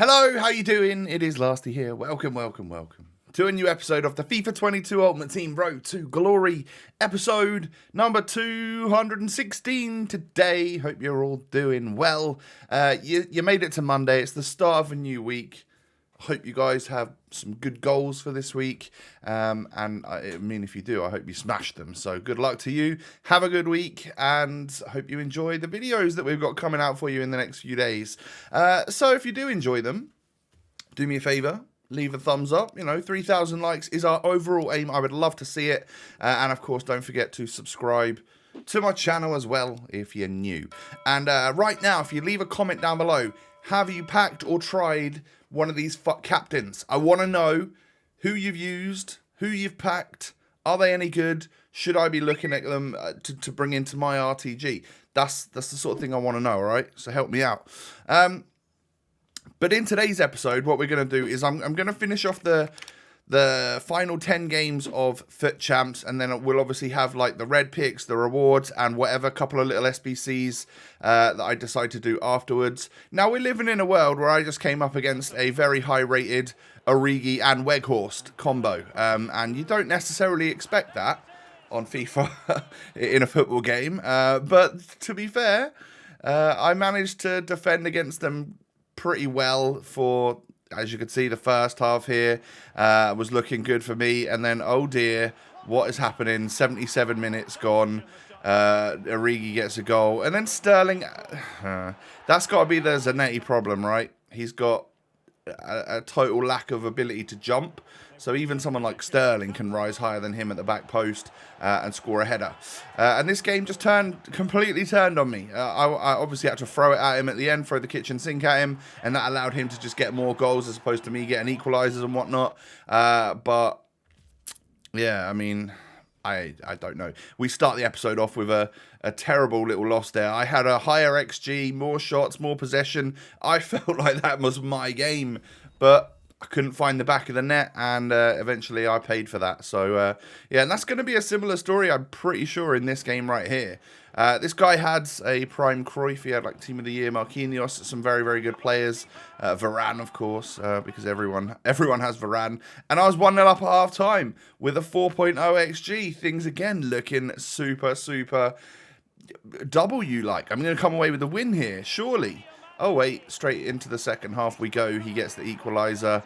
Hello, how you doing? It is Lasty here. Welcome to a new episode of the FIFA 22 Ultimate Team Road to Glory, episode number 216 today. Hope you're all doing well. You made it to Monday. It's the start of a new week. Hope you guys have some good goals for this week. And I mean, if you do, I hope you smash them. So good luck to you. Have a good week, and hope you enjoy the videos that we've got coming out for you in the next few days. So if you do enjoy them, do me a favor. Leave a thumbs up. 3,000 likes is our overall aim. I would love to see it. And of course, don't forget to subscribe to my channel as well if you're new. And right now, if you leave a comment down below, have you packed or tried one of these FUT captains? I want to know who you've used, who you've packed. Are they any good? Should I be looking at them to bring into my RTG? That's the sort of thing I want to know, all right? So help me out. But in today's episode, what we're going to do is I'm going to finish off the final 10 games of FUT Champs, and then we'll obviously have like the red picks, the rewards, and whatever couple of little SBCs that I decide to do afterwards. Now, we're living in a world where I just came up against a very high-rated Origi and Weghorst combo, and you don't necessarily expect that on FIFA in a football game, but to be fair, I managed to defend against them pretty well for, as you can see, the first half here was looking good for me. And then, oh dear, what is happening? 77 minutes gone. Origi gets a goal. And then Sterling, that's got to be the Zanetti problem, right? He's got a total lack of ability to jump. So even someone like Sterling can rise higher than him at the back post and score a header. And this game just completely turned on me. I obviously had to throw it at him at the end, throw the kitchen sink at him, and that allowed him to just get more goals as opposed to me getting equalizers and whatnot. But yeah, I mean, I don't know. We start the episode off with a terrible little loss there. I had a higher XG, more shots, more possession. I felt like that was my game, but I couldn't find the back of the net, and eventually I paid for that. So, yeah, and that's going to be a similar story, I'm pretty sure, in this game right here. This guy had a prime Cruyff. He had, like, Team of the Year, Marquinhos, some very, very good players. Varane, of course, because everyone has Varane. And I was 1-0 up at half-time with a 4.0 XG. Things, again, looking super, super W-like. I'm going to come away with a win here, surely. Oh, wait, straight into the second half we go. He gets the equaliser.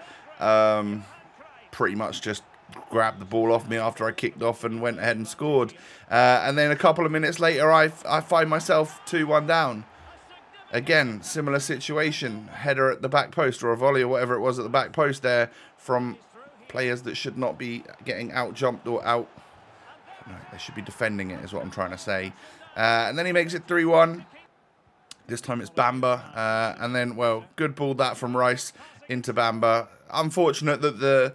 Pretty much just grabbed the ball off me after I kicked off and went ahead and scored. And then a couple of minutes later, I find myself 2-1 down. Again, similar situation. Header at the back post, or a volley or whatever it was at the back post there from players that should not be getting out-jumped or out. No, they should be defending it is what I'm trying to say. And then he makes it 3-1. This time it's Bamba, and then, well, good ball that from Rice into Bamba. Unfortunate that the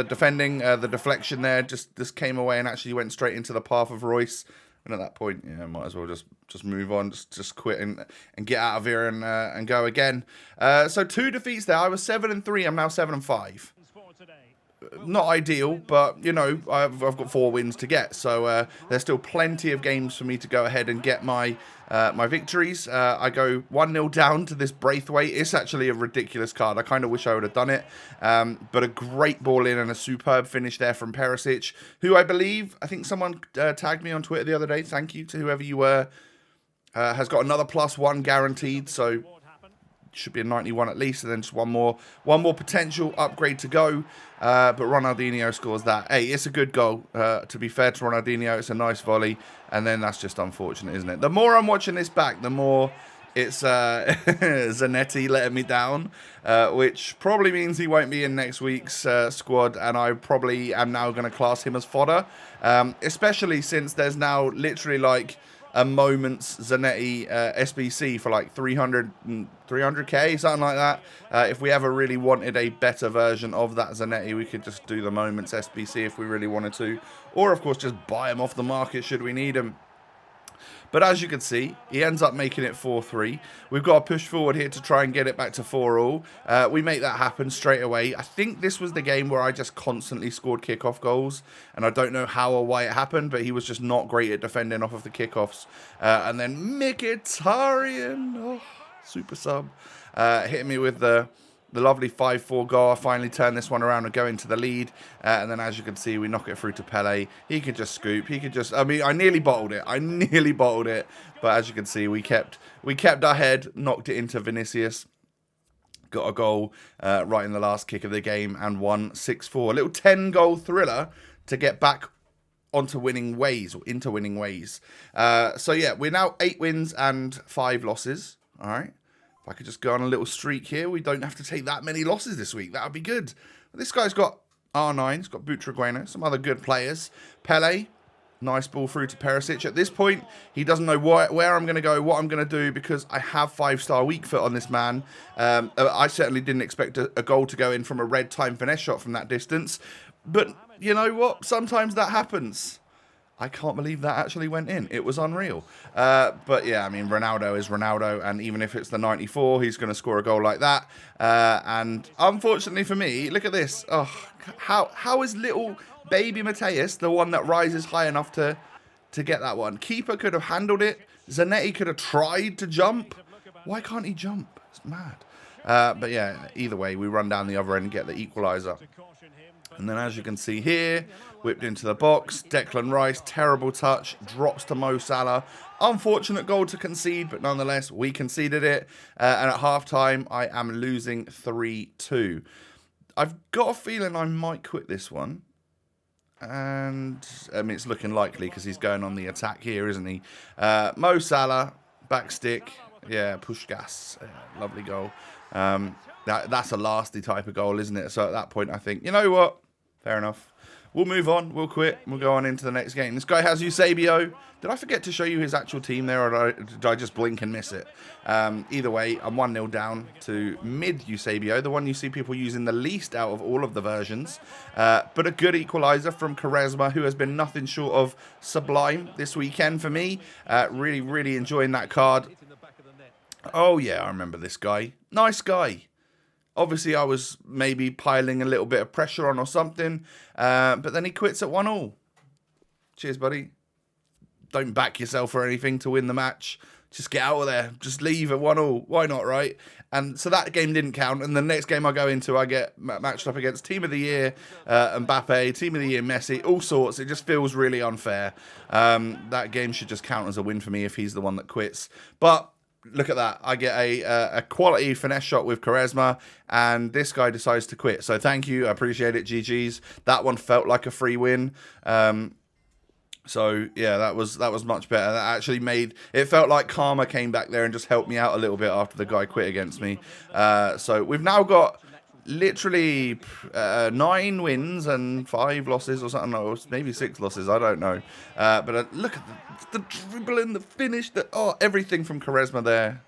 defending, the deflection there just came away and actually went straight into the path of Royce. And at that point, yeah, might as well just move on, just quit and get out of here and go again. So 2 defeats there. I was 7-3. I'm now 7-5. Not ideal, but, I've got 4 wins to get. So there's still plenty of games for me to go ahead and get my victories. I go 1-0 down to this Braithwaite. It's actually a ridiculous card. I kind of wish I would have done it. But a great ball in and a superb finish there from Perisic, who I think someone tagged me on Twitter the other day. Thank you to whoever you were. Has got another +1 guaranteed, so should be a 91 at least, and then just one more potential upgrade to go. But Ronaldinho scores that. Hey, it's a good goal. To be fair to Ronaldinho, it's a nice volley, and then that's just unfortunate, isn't it? The more I'm watching this back, the more it's Zanetti letting me down, which probably means he won't be in next week's squad, and I probably am now going to class him as fodder, especially since there's now literally like a moment's Zanetti SBC for like 300k, something like that. If we ever really wanted a better version of that Zanetti, we could just do the moments SBC if we really wanted to. Or, of course, just buy him off the market should we need him. But as you can see, he ends up making it 4-3. We've got to push forward here to try and get it back to 4-all. We make that happen straight away. I think this was the game where I just constantly scored kickoff goals. And I don't know how or why it happened, but he was just not great at defending off of the kickoffs. And then Mkhitaryan, super sub, hit me with the the lovely 5-4 goal. I finally turned this one around and go into the lead. And then, as you can see, we knock it through to Pele. He could just scoop. He could just... I mean, I nearly bottled it. But as you can see, we kept our head, knocked it into Vinicius. Got a goal right in the last kick of the game and won 6-4. A little 10-goal thriller to get back onto winning ways, or into winning ways. So, yeah, we're now 8 wins and 5 losses. All right. If I could just go on a little streak here, we don't have to take that many losses this week. That would be good. This guy's got R9, he's got Butragueno, some other good players. Pele, nice ball through to Perisic. At this point, he doesn't know where I'm going to go, what I'm going to do, because I have 5-star weak foot on this man. I certainly didn't expect a goal to go in from a red time finesse shot from that distance. But you know what? Sometimes that happens. I can't believe that actually went in. It was unreal. But yeah, I mean, Ronaldo is Ronaldo, and even if it's the 94, he's going to score a goal like that. And unfortunately for me, look at this. Oh, how is little baby Mateus the one that rises high enough to get that one? Keeper could have handled it. Zanetti could have tried to jump. Why can't he jump? It's mad. But yeah, either way, we run down the other end and get the equaliser. And then, as you can see here, whipped into the box. Declan Rice, terrible touch, drops to Mo Salah. Unfortunate goal to concede, but nonetheless, we conceded it. And at half-time, I am losing 3-2. I've got a feeling I might quit this one. And, I mean, it's looking likely because he's going on the attack here, isn't he? Mo Salah, back stick. Yeah, push gas. Yeah, lovely goal. That's a lasty type of goal, isn't it? So at that point, I think, you know what? Fair enough. We'll move on. We'll quit. We'll go on into the next game. This guy has Eusebio. Did I forget to show you his actual team there, or did I just blink and miss it? Either way, I'm 1-0 down to mid Eusebio, the one you see people using the least out of all of the versions. But a good equaliser from Quaresma, who has been nothing short of sublime this weekend for me. Really, really enjoying that card. Oh, yeah, I remember this guy. Nice guy. Obviously, I was maybe piling a little bit of pressure on or something. But then he quits at 1-1. Cheers, buddy. Don't back yourself or anything to win the match. Just get out of there. Just leave at 1-1. Why not, right? And so that game didn't count. And the next game I go into, I get matched up against Team of the Year, Mbappe, Team of the Year, Messi, all sorts. It just feels really unfair. That game should just count as a win for me if he's the one that quits. But look at that. I get a quality finesse shot with Quaresma, and this guy decides to quit. So thank you. I appreciate it, GG's. That one felt like a free win. So yeah, that was much better. That actually made it felt like karma came back there and just helped me out a little bit after the guy quit against me. So we've now got literally 9 wins and 5 losses or something, or maybe 6 losses. I don't know. But look at the dribble and the finish. Everything from Quaresma there.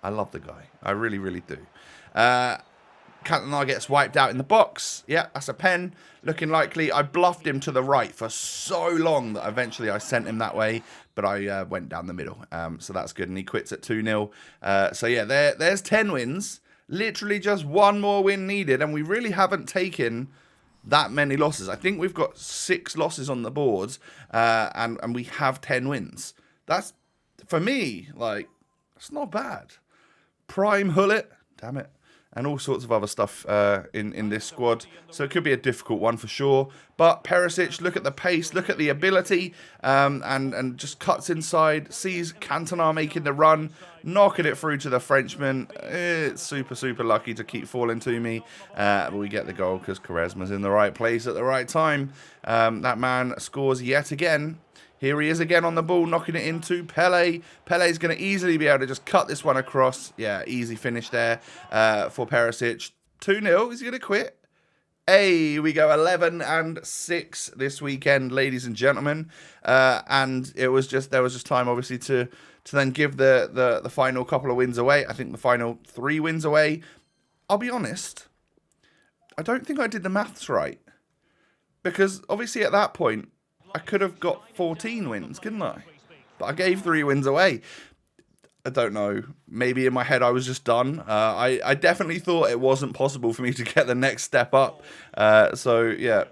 I love the guy. I really, really do. Cantona gets wiped out in the box. Yeah, that's a pen. Looking likely. I bluffed him to the right for so long that eventually I sent him that way, but I went down the middle. So that's good, and he quits at 2-0. So yeah, there's 10 wins. Literally just one more win needed, and we really haven't taken that many losses. I think we've got 6 losses on the board, and we have 10 wins. That's, for me, like, it's not bad. Prime Hullet, damn it, and all sorts of other stuff in this squad. So it could be a difficult one for sure. But Perisic, look at the pace, look at the ability, and just cuts inside, sees Cantona making the run, knocking it through to the Frenchman. It's super, super lucky to keep falling to me. But we get the goal because Quaresma's in the right place at the right time. That man scores yet again. Here he is again on the ball, knocking it into Pele. Pele's going to easily be able to just cut this one across. Yeah, easy finish there for Perisic. 2-0. Is he going to quit? Hey, we go 11-6 this weekend, ladies and gentlemen. And there was just time, obviously, to then give the final couple of wins away. I think the final 3 wins away. I'll be honest, I don't think I did the maths right. Because, obviously, at that point, I could have got 14 wins, couldn't I? But I gave 3 wins away. I don't know. Maybe in my head I was just done. I definitely thought it wasn't possible for me to get the next step up. So, yeah,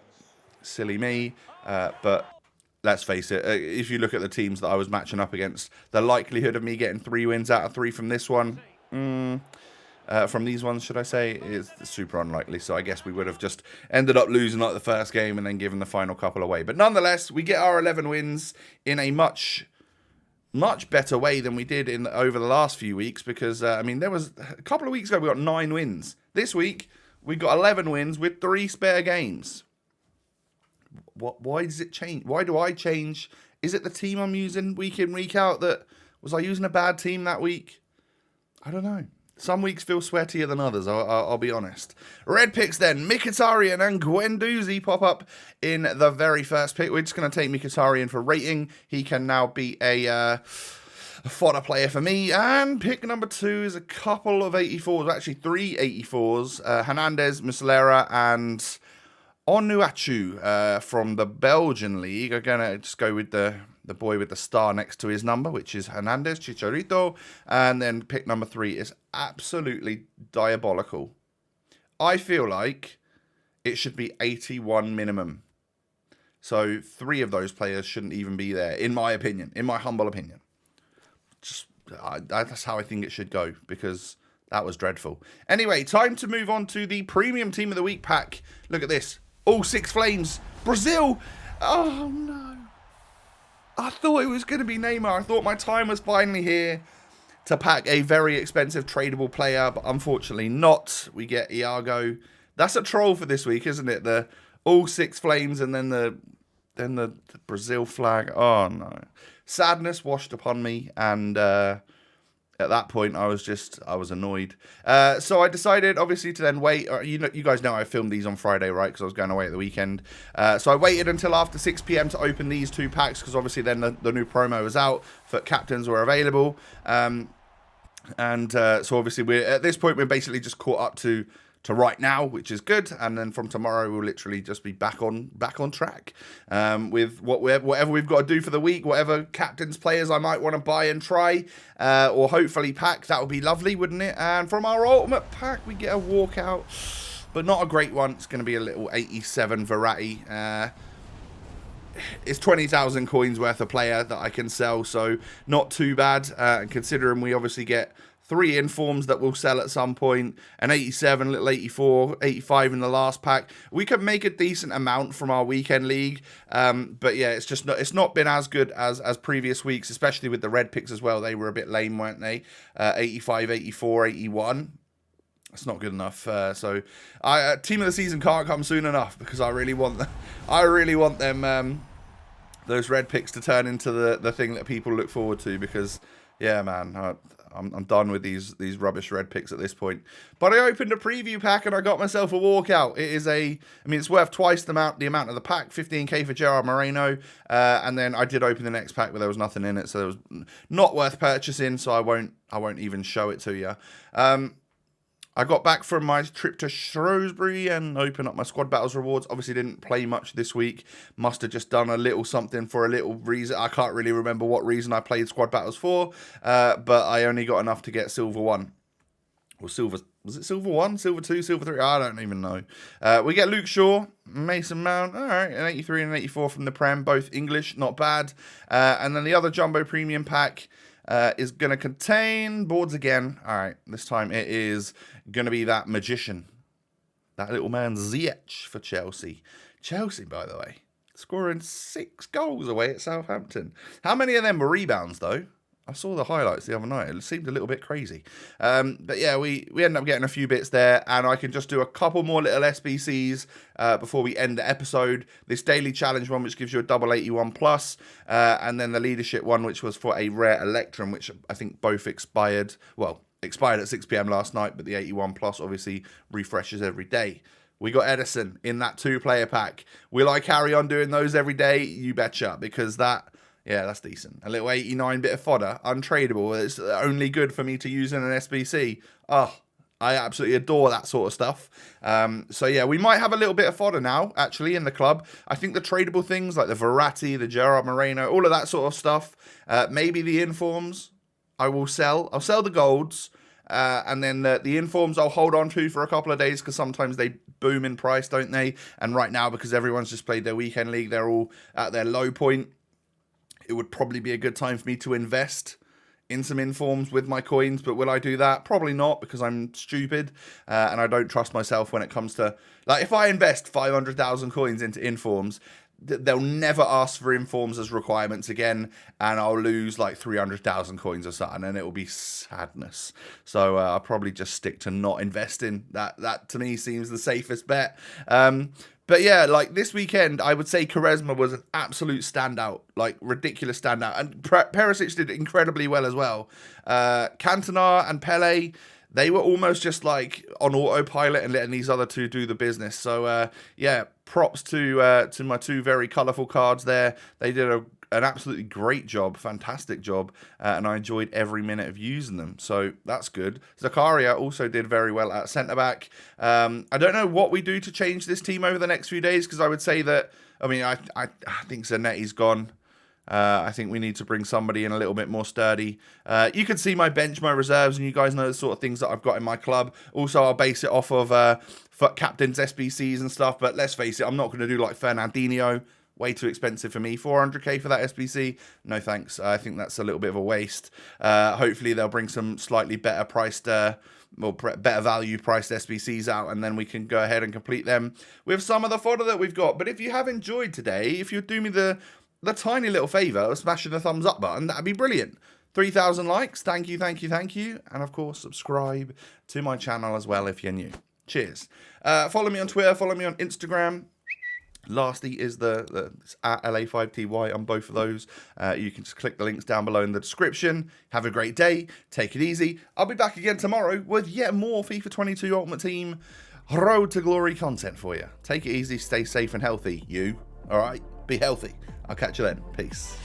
silly me. But let's face it, if you look at the teams that I was matching up against, the likelihood of me getting 3 wins out of 3 from this one, from these ones, should I say, is super unlikely. So I guess we would have just ended up losing like the first game and then given the final couple away. But nonetheless, we get our 11 wins in a much better way than we did in over the last few weeks, because I mean, there was a couple of weeks ago we got 9 wins. This week we got 11 wins with 3 spare games. Why does it change? Why do I change? Is it the team I'm using week in, week out? Was I using a bad team that week? I don't know. Some weeks feel sweatier than others, I'll be honest. Red picks then. Mkhitaryan and Guendouzi pop up in the very first pick. We're just going to take Mkhitaryan for rating. He can now be a fodder player for me. And pick number 2 is a couple of 84s, actually 3 84s. Hernandez, Muslera, and Onuachu from the Belgian league. I'm going to just go with the boy with the star next to his number, which is Hernandez, Chicharito. And then pick number 3 is absolutely diabolical. I feel like it should be 81 minimum. So 3 of those players shouldn't even be there, in my opinion, in my humble opinion. That's how I think it should go, because that was dreadful. Anyway, time to move on to the Premium Team of the Week pack. Look at this. All 6 flames. Brazil. Oh, no. I thought it was going to be Neymar. I thought my time was finally here to pack a very expensive tradable player, but unfortunately not. We get Iago. That's a troll for this week, isn't it? The all 6 flames and then the Brazil flag. Oh, no. Sadness washed upon me, and at that point, I was annoyed. So I decided, obviously, to then wait. You guys know I filmed these on Friday, right? Because I was going away at the weekend. So I waited until after 6 p.m. to open these 2 packs, because obviously then the new promo was out. FUT captains were available. So obviously, at this point, we're basically just caught up to right now, which is good, and then from tomorrow we'll literally just be back on track with whatever we've got to do for the week, whatever captains players I might want to buy and try, or hopefully pack. That would be lovely, wouldn't it? And from our ultimate pack we get a walkout, but not a great one. It's going to be a little 87 Verratti. It's 20,000 coins worth of player that I can sell, so not too bad, and considering we obviously get 3 informs that will sell at some point, an 87, little 84, 85 in the last pack. We could make a decent amount from our weekend league, but yeah, it's not been as good as previous weeks, especially with the red picks as well. They were a bit lame, weren't they? 85, 84, 81. That's not good enough. So, team of the season can't come soon enough, because I really want them. Those red picks to turn into the thing that people look forward to, because yeah, man, I'm done with these rubbish red picks at this point. But I opened a preview pack and I got myself a walkout. It's worth twice the amount of the pack, 15k for Gerard Moreno, and then I did open the next pack, but there was nothing in it, so it was not worth purchasing. So I won't even show it to you. I got back from my trip to Shrewsbury and opened up my Squad Battles rewards. Obviously didn't play much this week. Must have just done a little something for a little reason. I can't really remember what reason I played Squad Battles for, but I only got enough to get Silver 1. Or Silver... Was it Silver 1? Silver 2? Silver 3? I don't even know. We get Luke Shaw, Mason Mount. All right, an 83 and an 84 from the Prem. Both English, not bad. And then the other Jumbo Premium pack is going to contain boards again. All right, this time it is going to be that magician. That little man Ziyech for Chelsea. Chelsea, by the way, scoring 6 goals away at Southampton. How many of them were rebounds, though? I saw the highlights the other night. It seemed a little bit crazy. But yeah, we ended up getting a few bits there, and I can just do a couple more little SBCs before we end the episode. This daily challenge one, which gives you a double 81 plus, and then the leadership one, which was for a rare Electrum, which I think both expired. Well, expired at 6 p.m. last night, but the 81 plus obviously refreshes every day. We got Edison in that 2-player pack. Will I carry on doing those every day? You betcha, because yeah, that's decent. A little 89 bit of fodder, untradeable. It's only good for me to use in an SBC. Oh, I absolutely adore that sort of stuff. So yeah, we might have a little bit of fodder now, actually, in the club. I think the tradable things like the Verratti, the Gerard Moreno, all of that sort of stuff, maybe the informs, I will sell. I'll sell the golds, and then the informs I'll hold on to for a couple of days, because sometimes they boom in price, don't they? And right now, because everyone's just played their weekend league, they're all at their low point. It would probably be a good time for me to invest in some informs with my coins, but will I do that? Probably not, because I'm stupid and I don't trust myself when it comes to, like, if I invest 500,000 coins into informs, they'll never ask for informs as requirements again, and I'll lose like 300,000 coins or something, and it will be sadness. So I'll probably just stick to not investing. That to me seems the safest bet. But yeah, like this weekend, I would say Quaresma was an absolute standout, like ridiculous standout. And Perisic did incredibly well as well. Cantona and Pele, they were almost just like on autopilot and letting these other two do the business. So yeah, props to my two very colourful cards there. They did an absolutely great job, fantastic job, and I enjoyed every minute of using them, so that's good. Zakaria also did very well at centre-back. I don't know what we do to change this team over the next few days, because I would say that, I mean, I think Zanetti's gone. I think we need to bring somebody in a little bit more sturdy. You can see my bench, my reserves, and you guys know the sort of things that I've got in my club. Also, I'll base it off of FUT captains, SBCs and stuff, but let's face it, I'm not going to do like Fernandinho. Way too expensive for me. 400k for that SBC? No thanks. I think that's a little bit of a waste. Hopefully they'll bring some slightly better priced, better value priced SBCs out, and then we can go ahead and complete them with some of the fodder that we've got. But if you have enjoyed today, if you'd do me the tiny little favour of smashing the thumbs up button, that'd be brilliant. 3,000 likes. Thank you, thank you, thank you. And of course, subscribe to my channel as well if you're new. Cheers. Follow me on Twitter. Follow me on Instagram. Lastly is it's at LA5TY on both of those. You can just click the links down below in the description. Have a great day. Take it easy. I'll be back again tomorrow with yet more FIFA 22 Ultimate Team Road to Glory content for you. Take it easy. Stay safe and healthy. You. All right? Be healthy. I'll catch you then. Peace.